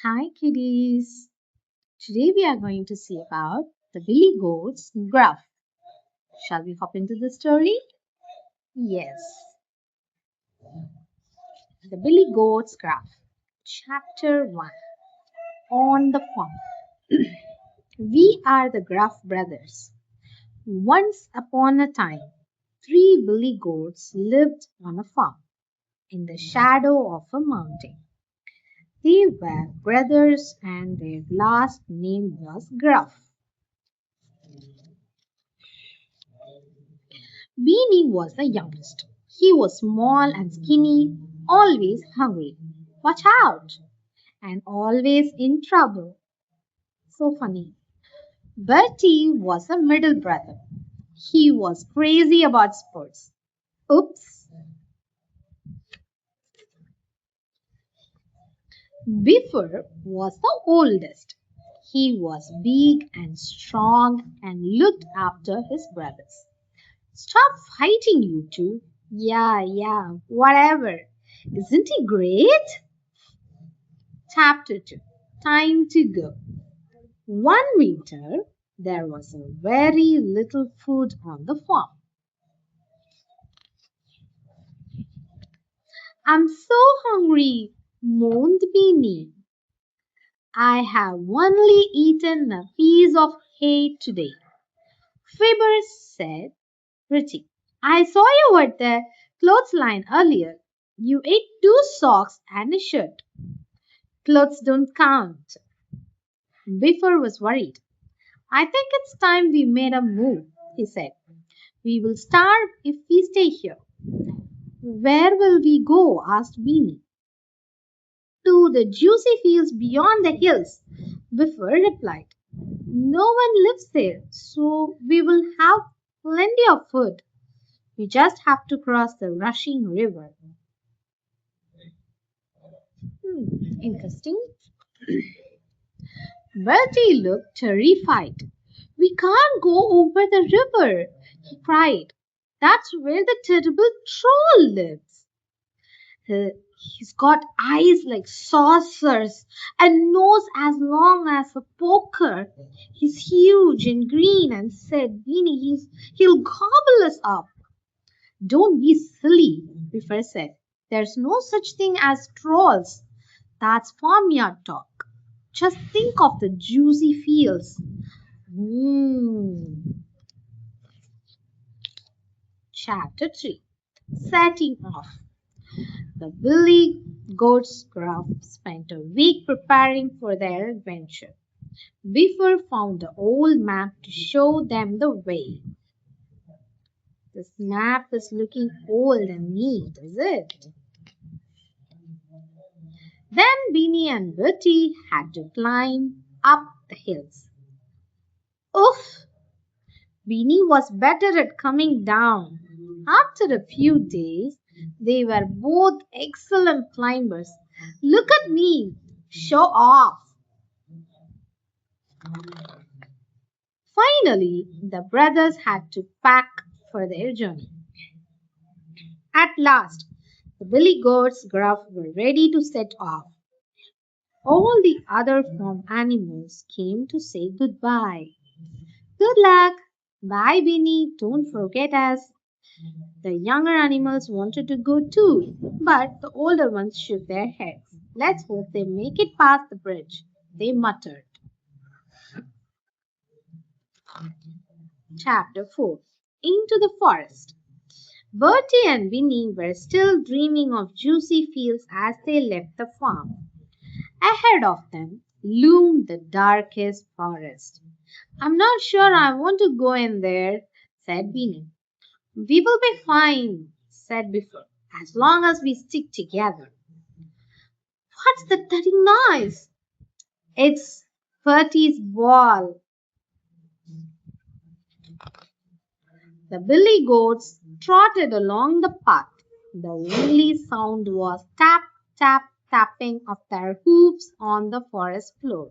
Hi kiddies! Today we are going to see about the Billy Goats Gruff. Shall we hop into the story? Yes, the Billy Goats Gruff. Chapter 1. On the Farm. We are the Gruff brothers. Once upon a time, three Billy Goats lived on a farm in the shadow of a mountain. They were brothers and their last name was Gruff. Beanie was the youngest. He was small and skinny, always hungry. Watch out! And always in trouble. So funny. Bertie was the middle brother. He was crazy about sports. Oops. Biffer was the oldest. He was big and strong and looked after his brothers. Stop fighting, you two. Yeah, whatever. Isn't he great? Chapter 2. Time to go. One winter, there was a very little food on the farm. I'm so hungry, moaned Beanie. I have only eaten a piece of hay today. Fibber said, Pretty. I saw you at the clothesline earlier. You ate two socks and a shirt. Clothes don't count. Biffer was worried. I think it's time we made a move, he said. We will starve if we stay here. Where will we go? Asked Beanie. To the juicy fields beyond the hills, Biffer replied. No one lives there, so we will have plenty of food. We just have to cross the rushing river. Interesting. Bertie looked terrified. We can't go over the river, he cried. That's where the terrible troll lives. He's got eyes like saucers and nose as long as a poker. He's huge and green and said, Beanie, he'll gobble us up. Don't be silly, Biffer said. There's no such thing as trolls. That's farmyard talk. Just think of the juicy fields. Mmm. Chapter 3. Setting off. The Billy Goats Gruff spent a week preparing for their adventure. Biffer found the old map to show them the way. This map is looking old and neat, is it? Then Beanie and Bertie had to climb up the hills. Oof! Beanie was better at coming down. After a few days, they were both excellent climbers. Look at me! Show off! Finally, the brothers had to pack for their journey. At last, the Billy Goats Gruff were ready to set off. All the other farm animals came to say goodbye. Good luck! Bye, Beanie. Don't forget us. The younger animals wanted to go too, but the older ones shook their heads. Let's hope they make it past the bridge, they muttered. Chapter 4. Into the Forest. Bertie and Winnie were still dreaming of juicy fields as they left the farm. Ahead of them loomed the darkest forest. I'm not sure I want to go in there, said Winnie. We will be fine, said Biffer, as long as we stick together. What's the thudding noise? It's Bertie's ball. The Billy Goats trotted along the path. The only sound was tap, tap, tapping of their hoofs on the forest floor.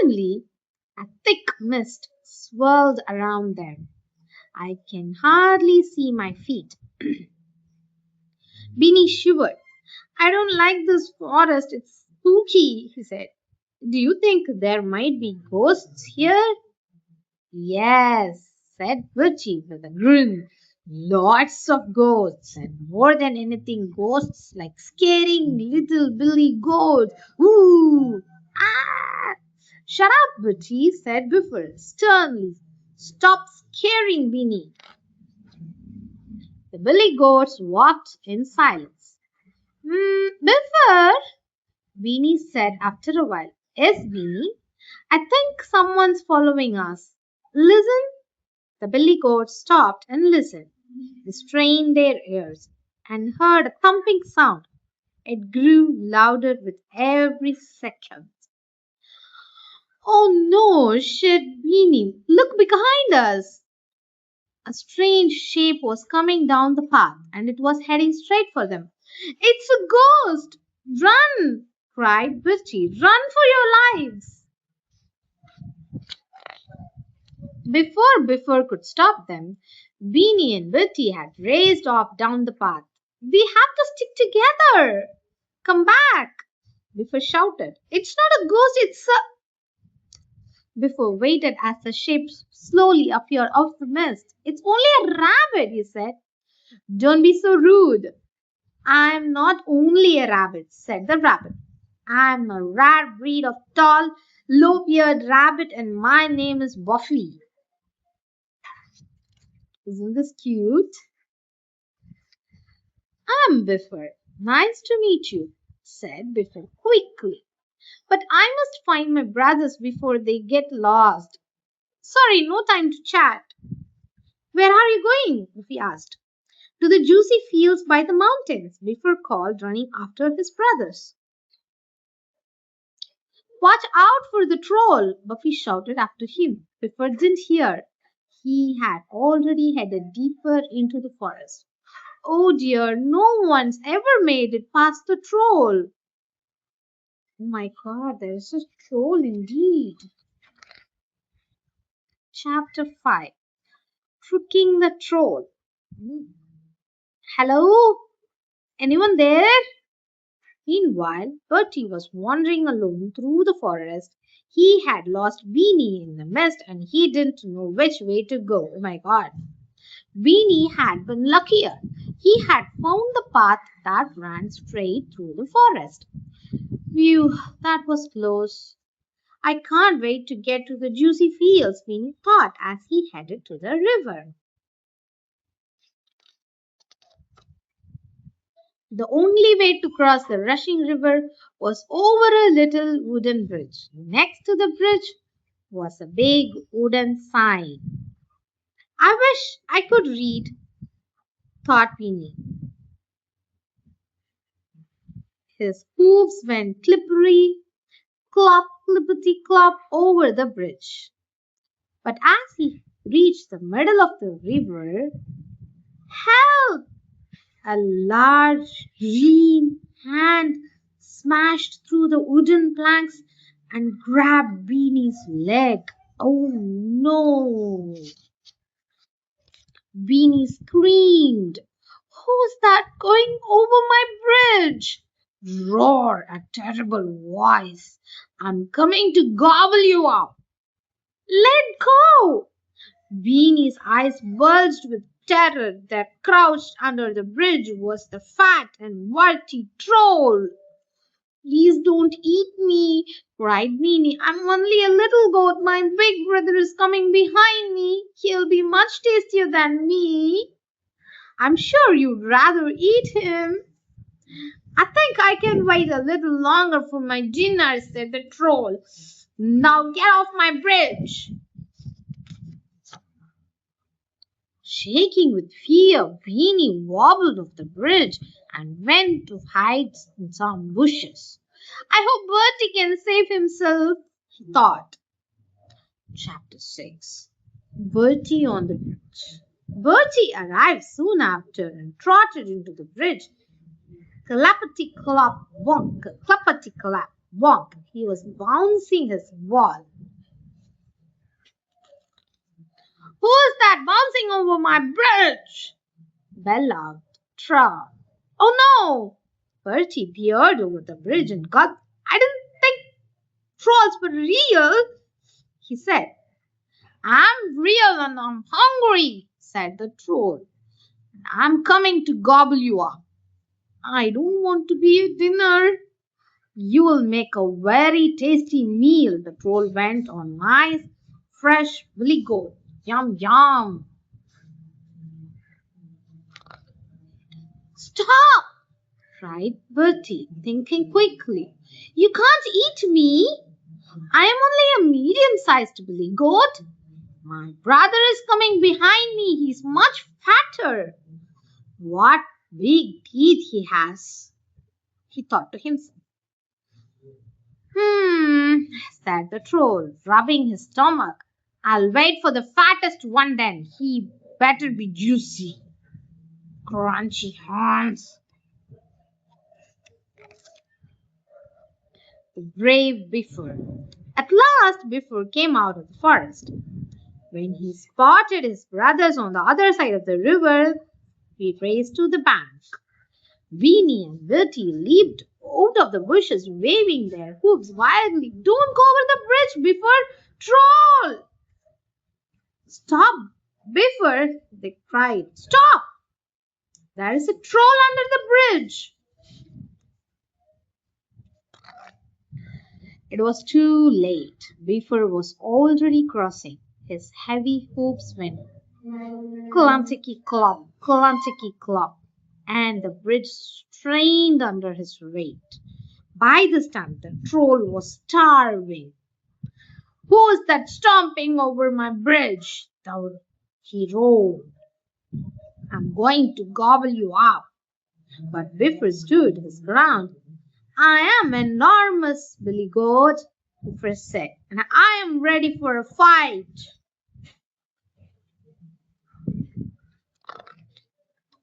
Suddenly, a thick mist swirled around them. I can hardly see my feet. Beanie shivered. I don't like this forest. It's spooky, he said. Do you think there might be ghosts here? Yes, said Bertie with a grin. Lots of ghosts, and more than anything, ghosts like scaring little Billy goats. Ooh! Ah! Shut up, Bertie, said Biffer sternly. Stop scaring Beanie. The Billy goats walked in silence. Biffer, Beanie said after a while. Yes, Beanie, I think someone's following us. Listen. The Billy goats stopped and listened. They strained their ears and heard a thumping sound. It grew louder with every second. Oh no, said Beanie. Look behind us. A strange shape was coming down the path and it was heading straight for them. It's a ghost! Run! Cried Bertie. Run for your lives! Before Biffer could stop them, Beanie and Bertie had raced off down the path. We have to stick together! Come back! Biffer shouted. It's not a ghost, it's a... Biffer waited as the shape slowly appeared out of the mist. It's only a rabbit, he said. Don't be so rude. I'm not only a rabbit, said the rabbit. I'm a rare breed of tall, low-eared rabbit and my name is Buffy. Isn't this cute? I'm Biffer. Nice to meet you, said Biffer quickly. But I must find my brothers before they get lost. Sorry, no time to chat. Where are you going? Buffy asked. To the juicy fields by the mountains, Biffer called, running after his brothers. Watch out for the troll, Buffy shouted after him. Biffer didn't hear. He had already headed deeper into the forest. Oh dear, no one's ever made it past the troll. Oh my god, there's a troll indeed. Chapter 5 Tricking the Troll. Hello? Anyone there? Meanwhile, Bertie was wandering alone through the forest. He had lost Beanie in the mist and he didn't know which way to go. Oh my god. Beanie had been luckier. He had found the path that ran straight through the forest. Phew, that was close. I can't wait to get to the juicy fields, Beanie thought as he headed to the river. The only way to cross the rushing river was over a little wooden bridge. Next to the bridge was a big wooden sign. I wish I could read, thought Beanie. His hoofs went clippery, clop, clippity clop over the bridge. But as he reached the middle of the river, help! A large green hand smashed through the wooden planks and grabbed Beanie's leg. Oh no! Beanie screamed. Who's that going over my bridge? Roared a terrible voice. I'm coming to gobble you up. Let go! Beanie's eyes bulged with terror. That crouched under the bridge was the fat and warty troll. Please don't eat me, cried Beanie. I'm only a little goat. My big brother is coming behind me. He'll be much tastier than me. I'm sure you'd rather eat him. I think I can wait a little longer for my dinner, said the troll. Now get off my bridge. Shaking with fear, Beanie wobbled off the bridge and went to hide in some bushes. I hope Bertie can save himself, he thought. Chapter 6 Bertie on the bridge. Bertie arrived soon after and trotted into the bridge. Clappity clop bonk, clappity clap bonk. He was bouncing his ball. Who's that bouncing over my bridge? Bellowed Trot. Oh no! Bertie peered over the bridge and got I didn't think trolls were real, he said. I'm real and I'm hungry, said the troll. I'm coming to gobble you up. I don't want to be a dinner. You will make a very tasty meal, the troll went on. Nice, fresh Billy goat. Yum, yum. Stop, cried Bertie, thinking quickly. You can't eat me. I am only a medium-sized Billy goat. My brother is coming behind me. He's much fatter. What big teeth he has, he thought to himself. Said the troll, rubbing his stomach. I'll wait for the fattest one then. He better be juicy. Crunchy horns. The brave Bifur. At last, Bifur came out of the forest. When he spotted his brothers on the other side of the river, he raced to the bank. Weenie and Bertie leaped out of the bushes, waving their hooves wildly. Don't go over the bridge, Bifur! Troll! Stop, Bifur! They cried. Stop! There is a troll under the bridge. It was too late. Bifur was already crossing. His heavy hoofs went clumpty clop, clumpty clop, and the bridge strained under his weight. By this time, the troll was starving. Who's that stomping over my bridge? He roared. I'm going to gobble you up. But Bifur stood his ground. I am enormous, Billy Goat, Bifur said, and I am ready for a fight.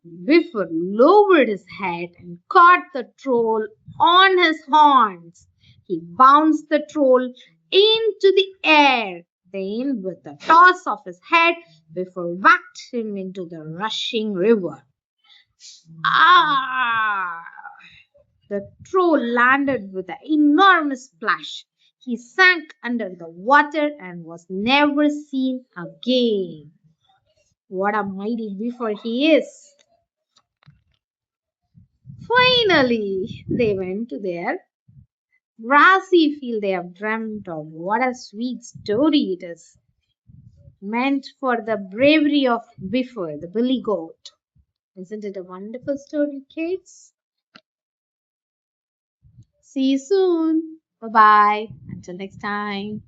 Bifur lowered his head and caught the troll on his horns. He bounced the troll into the air. Then, with a toss of his head, Bifur whacked him into the rushing river. Ah! The troll landed with an enormous splash. He sank under the water and was never seen again. What a mighty Bifur he is! Finally, they went to their grassy field they have dreamt of. What a sweet story it is, meant for the bravery of Bifur, the billy goat. Isn't it a wonderful story, kids? See you soon. Bye bye. Until next time.